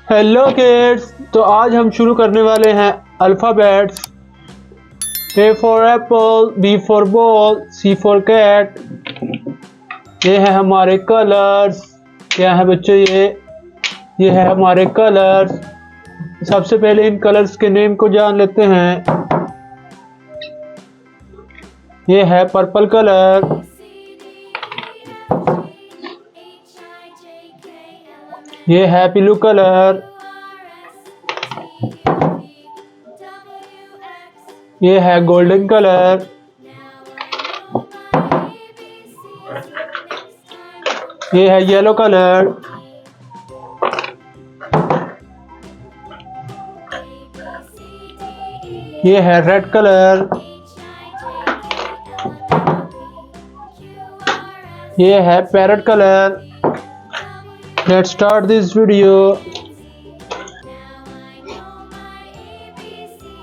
Hello kids, तो आज हम शुरू करने वाले हैं alphabets. A for apple, B for ball, C for cat. ये है हमारे कलर्स। क्या है बच्चों? ये है हमारे कलर्स। सबसे पहले इन कलर्स के नेम को जान लेते हैं। ये है पर्पल कलर, ये है ब्लू कलर, ये है गोल्डन कलर, ये है येलो कलर, ये है रेड कलर, ये है parrot colour. Let's start this video.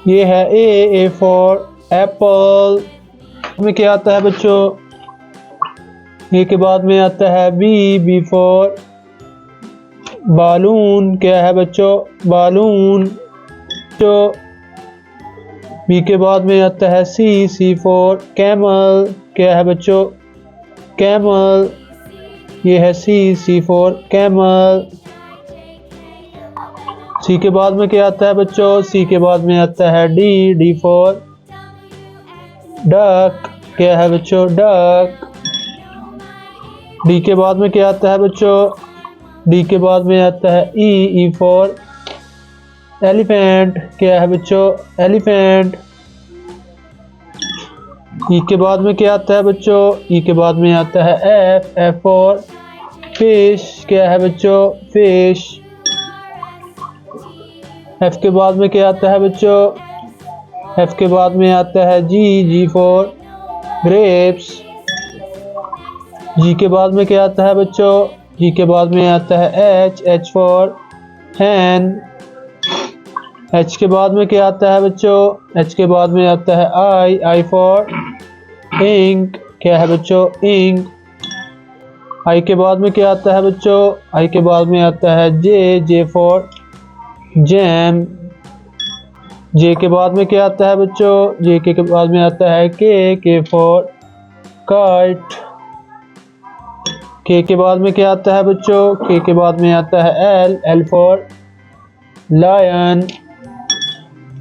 ये है A for apple। में क्या आता है बच्चों? ए के बाद में आता है B for बालून। क्या है बच्चों? बालून। जो बी के बाद में आता है C for camel। क्या है बच्चों? कैमल। ये है C for कैमल। सी के बाद में क्या आता है बच्चों? सी के बाद में आता है D for डक। क्या है बच्चों? डक। डी के बाद में क्या आता है बच्चों? डी के बाद में आता है E for एलिफेंट। क्या है बच्चों? एलिफेंट। ई के बाद में क्या आता है बच्चों? ई के बाद में आता है F for फिश। क्या है बच्चों? फिश। एफ के बाद में क्या आता है बच्चों? एफ के बाद में आता है जी for ग्रेप्स। जी के बाद में क्या आता है बच्चों? जी के बाद में आता है H for हैन। एच के बाद में क्या आता है बच्चों? एच के बाद में आता है I for इंक। क्या है बच्चों? इंक। आई के बाद में क्या आता है बच्चों? आई के बाद में आता है जे for जैम। जे के बाद में क्या आता है बच्चों? जे के बाद में आता है के for काइट। के बाद में क्या आता है बच्चों? के बाद में आता है एल for लायन।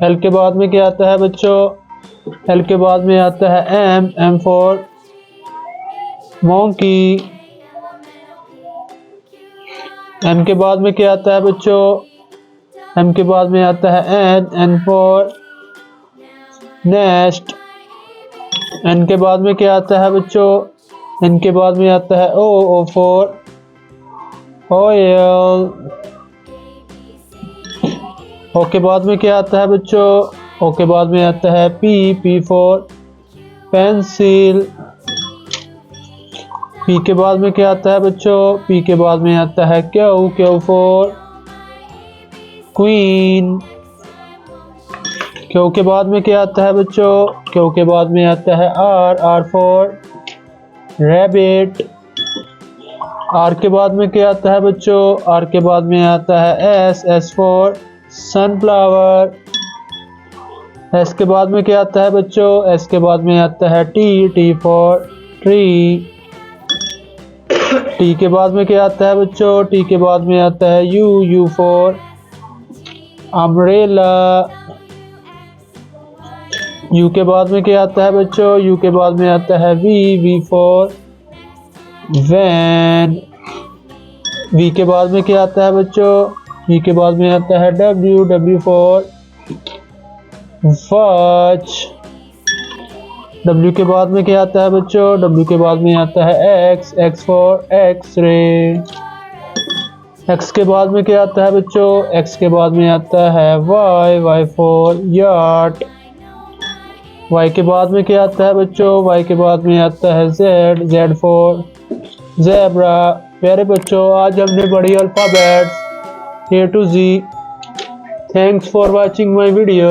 एल के बाद में क्या आता है बच्चों? एल के बाद में आता है एम for मोंकी। एम के बाद में क्या आता है बच्चों? एम के बाद में आता है एन for नेस्ट। एन के बाद में क्या आता है बच्चों? एन के बाद में आता है ओ for ऑयल। ओ के बाद में क्या आता है बच्चों? ओ के बाद में आता है पी for पेंसिल। पी के बाद में क्या आता है बच्चों? पी के बाद में आता है क्यू for क्वीन। क्यू के बाद में क्या आता है बच्चों? क्यू के बाद में आता है आर for रैबिट। आर के बाद में क्या आता है बच्चों? आर के बाद में आता है एस for सनफ्लावर। एस के बाद में क्या आता है बच्चों? एस के बाद में आता है टी for ट्री। टी के बाद में क्या आता है बच्चों? टी के बाद में आता है यू for अम्ब्रेला। यू के बाद में क्या आता है बच्चों? यू के बाद में आता है वी for वैन। वी के बाद में क्या आता है बच्चों? वी के बाद में आता है डब्ल्यू for वॉच। डब्ल्यू के बाद में क्या आता है बच्चों? डब्ल्यू के बाद में आता है एक्स for एक्स-रे। एक्स के बाद में क्या आता है बच्चों? एक्स के बाद में आता है वाई for याट। वाई के बाद में क्या आता है बच्चों? वाई के बाद में आता है जेड for ज़ेब्रा। प्यारे बच्चों, आज हमने पढ़ी alphabets A to Z। Thanks for watching my video.